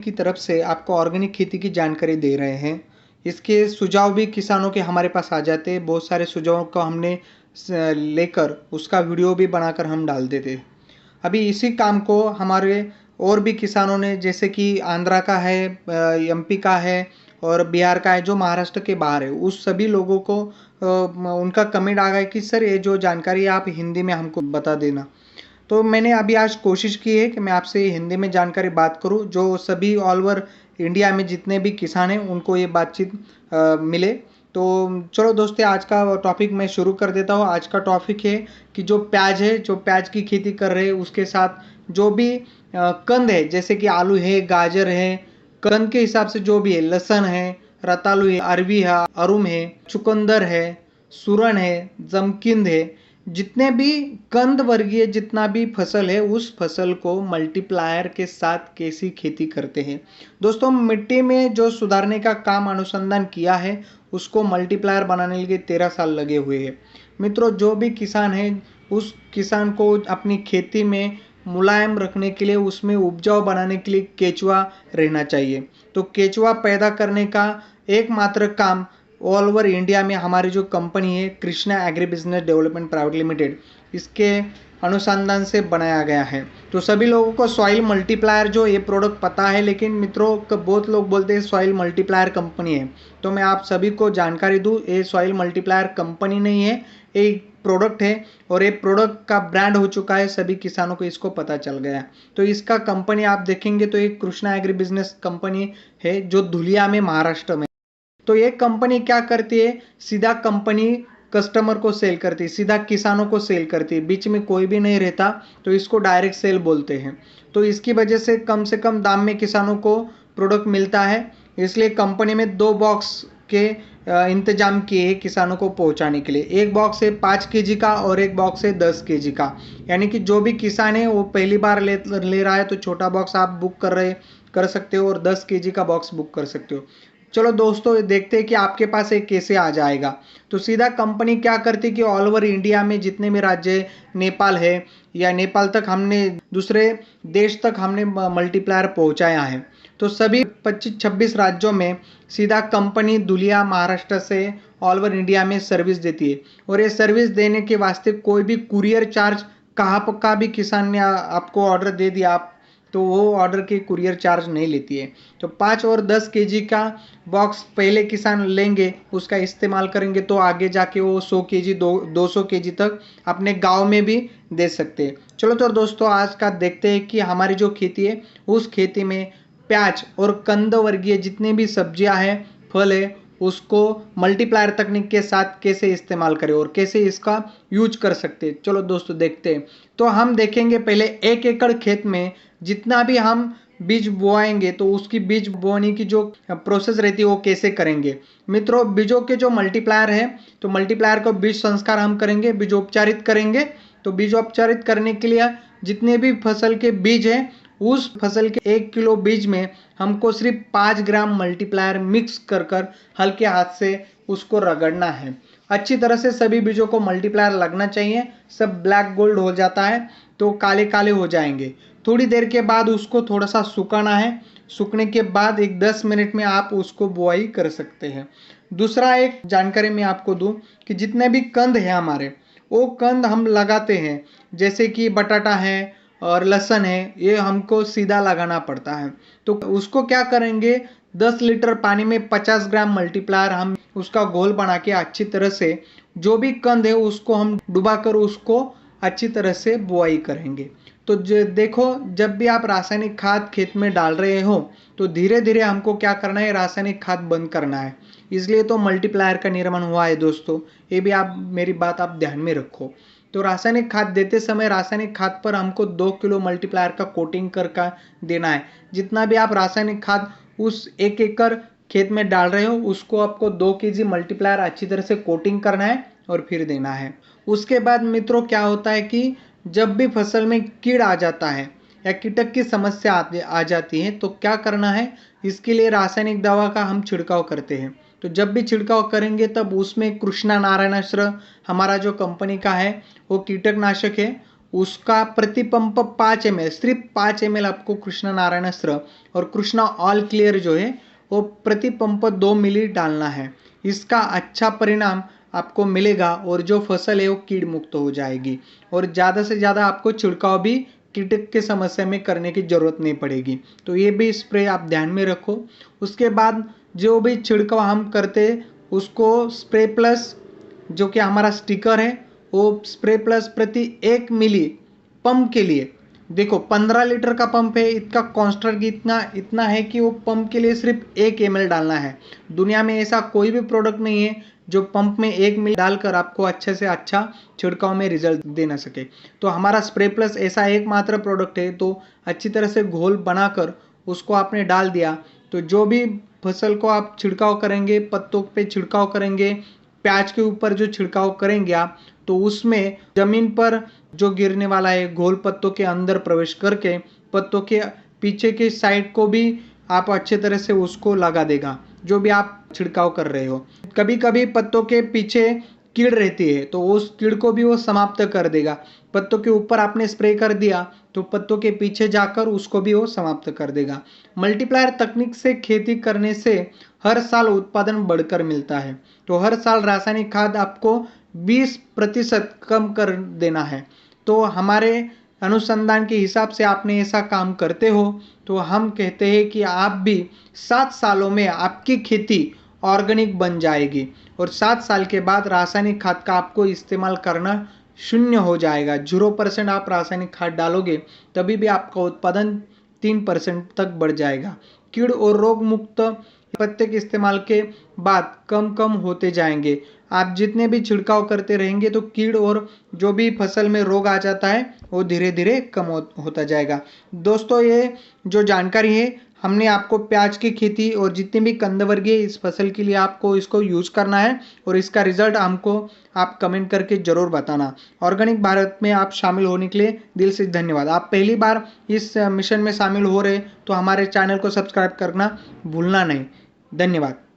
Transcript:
की तरफ से आपको ऑर्गेनिक खेती की जानकारी दे रहे हैं। इसके सुझाव भी किसानों के हमारे पास आ जाते हैं। बहुत सारे सुझावों को हमने लेकर उसका वीडियो भी बनाकर हम डाल देते। अभी इसी काम को हमारे और भी किसानों ने, जैसे कि आंध्रा का है, एमपी का है और बिहार का है, जो महाराष्ट्र के बाहर है, उस सभी लोगों को उनका कमेंट आ गया कि सर ये जो जानकारी आप हिंदी में हमको बता देना। तो मैंने अभी आज कोशिश की है कि मैं आपसे हिंदी में जानकारी बात करूं, जो सभी ऑल ओवर इंडिया में जितने भी किसान हैं उनको ये बातचीत मिले। तो चलो दोस्तों, आज का टॉपिक मैं शुरू कर देता हूँ। आज का टॉपिक है कि जो प्याज है, जो प्याज की खेती कर रहे हैं, उसके साथ जो भी कंद है, जैसे कि आलू है, गाजर है, कंद के हिसाब से जो भी है, लहसुन है, रतालू है, अरवी है, अरुम है, चुकंदर है, सूरन है, जमकिंद है, जितने भी कंद वर्गीय जितना भी फसल है, उस फसल को मल्टीप्लायर के साथ कैसी खेती करते हैं। दोस्तों, मिट्टी में जो सुधारने का काम अनुसंधान किया है, उसको मल्टीप्लायर बनाने के लिए 13 साल लगे हुए हैं। मित्रों, जो भी किसान है, उस किसान को अपनी खेती में मुलायम रखने के लिए, उसमें उपजाऊ बनाने के लिए केचुआ रहना चाहिए। तो केचुआ पैदा करने का एकमात्र काम ऑल ओवर इंडिया में हमारी जो कंपनी है, Krishna agri business development private limited, इसके अनुसंधान से बनाया गया है। तो सभी लोगों को सॉइल मल्टीप्लायर जो ये प्रोडक्ट पता है, लेकिन मित्रों बहुत लोग बोलते हैं सॉइल मल्टीप्लायर कंपनी है। तो मैं आप सभी को जानकारी दूं, ये सॉइल मल्टीप्लायर कंपनी नहीं है, एक प्रोडक्ट है और ये प्रोडक्ट का ब्रांड हो चुका है। सभी किसानों को इसको पता चल गया। तो इसका कंपनी आप देखेंगे तो एक कृष्णा एग्री बिजनेस कंपनी है, जो धुलिया में, महाराष्ट्र में। तो ये कंपनी क्या करती है, सीधा कंपनी कस्टमर को सेल करती है, सीधा किसानों को सेल करती है, बीच में कोई भी नहीं रहता। तो इसको डायरेक्ट सेल बोलते हैं। तो इसकी वजह से कम दाम में किसानों को प्रोडक्ट मिलता है। इसलिए कंपनी में 2 बॉक्स के इंतजाम किए हैं किसानों को पहुंचाने के लिए। एक बॉक्स है 5 केजी का और एक बॉक्स है 10 केजी का। यानी कि जो भी किसान है वो पहली बार ले रहा है तो छोटा बॉक्स आप बुक कर सकते हो और 10 केजी का बॉक्स बुक कर सकते हो। चलो दोस्तों, देखते हैं कि आपके पास ये कैसे आ जाएगा। तो सीधा कंपनी क्या करती है कि ऑल ओवर इंडिया में जितने भी राज्य, नेपाल है या नेपाल तक, हमने दूसरे देश तक हमने मल्टीप्लायर पहुंचाया है। तो सभी 25-26 राज्यों में सीधा कंपनी धुलिया, महाराष्ट्र से ऑल ओवर इंडिया में सर्विस देती है। और ये सर्विस देने के वास्ते कोई भी कुरियर चार्ज, कहाँ का भी किसान ने आपको ऑर्डर दे दिया आप, तो वो ऑर्डर के कुरियर चार्ज नहीं लेती है। तो 5 और 10 केजी का बॉक्स पहले किसान लेंगे, उसका इस्तेमाल करेंगे, तो आगे जाके वो 100 केजी, 200 केजी तक अपने गांव में भी दे सकते हैं। चलो तो दोस्तों, आज का देखते हैं कि हमारी जो खेती है, उस खेती में प्याज और कंद वर्गीय जितने भी सब्जियां हैं, फल है, उसको मल्टीप्लायर तकनीक के साथ कैसे इस्तेमाल करें और कैसे इसका यूज कर सकते हैं। चलो दोस्तों, देखते हैं। तो हम देखेंगे पहले 1 एकड़ खेत में जितना भी हम बीज बोएंगे, तो उसकी बीज बोने की जो प्रोसेस रहती है वो कैसे करेंगे। मित्रों, बीजों के जो मल्टीप्लायर है, तो मल्टीप्लायर को बीज संस्कार हम करेंगे, बीजोपचारित करेंगे। तो बीजोपचारित करने के लिए जितने भी फसल के बीज हैं, उस फसल के 1 किलो बीज में हमको सिर्फ 5 ग्राम मल्टीप्लायर मिक्स कर हल्के हाथ से उसको रगड़ना है। अच्छी तरह से सभी बीजों को मल्टीप्लायर लगना चाहिए। सब ब्लैक गोल्ड हो जाता है तो काले काले हो जाएंगे। थोड़ी देर के बाद उसको थोड़ा सा सुखाना है। सूखने के बाद एक 10 मिनट में आप उसको बुआई कर सकते हैं। दूसरा एक जानकारी मैं आपको दूं कि जितने भी कंद है हमारे, वो कंद हम लगाते हैं, जैसे कि बटाटा है और लहसुन है, ये हमको सीधा लगाना पड़ता है। तो उसको क्या करेंगे, 10 लीटर पानी में 50 ग्राम मल्टीप्लायर हम उसका घोल बना के अच्छी तरह से, जो भी कंद है उसको हम डुबा कर उसको अच्छी तरह से बुआई करेंगे। तो देखो, जब भी आप रासायनिक खाद खेत में डाल रहे हो, तो धीरे धीरे हमको क्या करना है, रासायनिक खाद बंद करना है। इसलिए तो मल्टीप्लायर का निर्माण हुआ है दोस्तों। ये भी आप मेरी बात आप ध्यान में रखो। तो रासायनिक खाद देते समय रासायनिक खाद पर हमको 2 किलो मल्टीप्लायर का कोटिंग कर देना है। जितना भी आप रासायनिक खाद उस 1 एकड़ खेत में डाल रहे हो, उसको आपको 2 केजी मल्टीप्लायर अच्छी तरह से कोटिंग करना है और फिर देना है। उसके बाद मित्रों क्या होता है कि जब भी फसल में कीड़ आ जाता है या कीटक की समस्या आ जाती है, तो क्या करना है, इसके लिए रासायनिक दवा का हम छिड़काव करते हैं। तो जब भी छिड़काव करेंगे तब उसमें कृष्णा नारायणास्त्र हमारा जो कंपनी का है, वो कीटकनाशक है, उसका प्रति पंप 5 ml, सिर्फ 5 ml आपको कृष्णा नारायण अस्त्र और कृष्णा ऑल क्लियर जो है वो प्रति पंप 2 मिली डालना है। इसका अच्छा परिणाम आपको मिलेगा और जो फसल है वो कीड़ मुक्त हो जाएगी और ज़्यादा से ज़्यादा आपको छिड़काव भी कीटक के समस्या में करने की ज़रूरत नहीं पड़ेगी। तो ये भी स्प्रे आप ध्यान में रखो। उसके बाद जो भी छिड़काव हम करते उसको स्प्रे प्लस जो कि हमारा स्टिकर है वो स्प्रे प्लस प्रति 1 मिली पंप के लिए, देखो 15 लीटर का पंप है, इसका कॉन्स्टेंट इतना है कि वो पंप के लिए सिर्फ 1 ml डालना है। दुनिया में ऐसा कोई भी प्रोडक्ट नहीं है जो पंप में 1 मिली डालकर आपको अच्छे से अच्छा छिड़काव में रिजल्ट दे ना सके। तो हमारा स्प्रे प्लस ऐसा एकमात्र प्रोडक्ट है। तो अच्छी तरह से घोल बनाकर उसको आपने डाल दिया तो जो भी फसल को आप छिड़काव करेंगे, पत्तों पे छिड़काव करेंगे, प्याज के ऊपर जो छिड़काव करेंगे आप, तो उसमें जमीन पर जो गिरने वाला है घोल पत्तों के अंदर प्रवेश करके पत्तों के पीछे के साइड को भी आप अच्छे तरह से उसको लगा देगा जो भी आप छिड़काव कर रहे हो। कभी कभी पत्तों के पीछे कीड़ रहती है तो उस कीड़ को भी वो समाप्त कर देगा। पत्तों के ऊपर आपने स्प्रे कर दिया तो पत्तों के पीछे जाकर उसको भी वो समाप्त कर देगा। मल्टीप्लायर तकनीक से खेती करने से हर साल उत्पादन बढ़कर मिलता है। तो हर साल रासायनिक खाद आपको 20% कम कर देना है। तो हमारे अनुसंधान के हिसाब से आपने ऐसा काम करते हो तो हम कहते हैं कि आप भी 7 सालों में आपकी खेती ऑर्गेनिक बन जाएगी और 7 साल के बाद रासायनिक खाद का आपको इस्तेमाल करना शून्य हो जाएगा। 0% आप रासायनिक खाद डालोगे तभी भी आपका उत्पादन 3% तक बढ़ जाएगा। कीड़ और रोग मुक्त पत्ते के इस्तेमाल के बाद कम होते जाएंगे। आप जितने भी छिड़काव करते रहेंगे तो कीड़ और जो भी फसल में रोग आ जाता है वो धीरे धीरे कम होता जाएगा। दोस्तों ये जो जानकारी है हमने आपको प्याज की खेती और जितनी भी कंदवर्गीय इस फसल के लिए आपको इसको यूज करना है और इसका रिजल्ट हमको आप कमेंट करके जरूर बताना। ऑर्गेनिक भारत में आप शामिल होने के लिए दिल से धन्यवाद। आप पहली बार इस मिशन में शामिल हो रहे तो हमारे चैनल को सब्सक्राइब करना भूलना नहीं। धन्यवाद।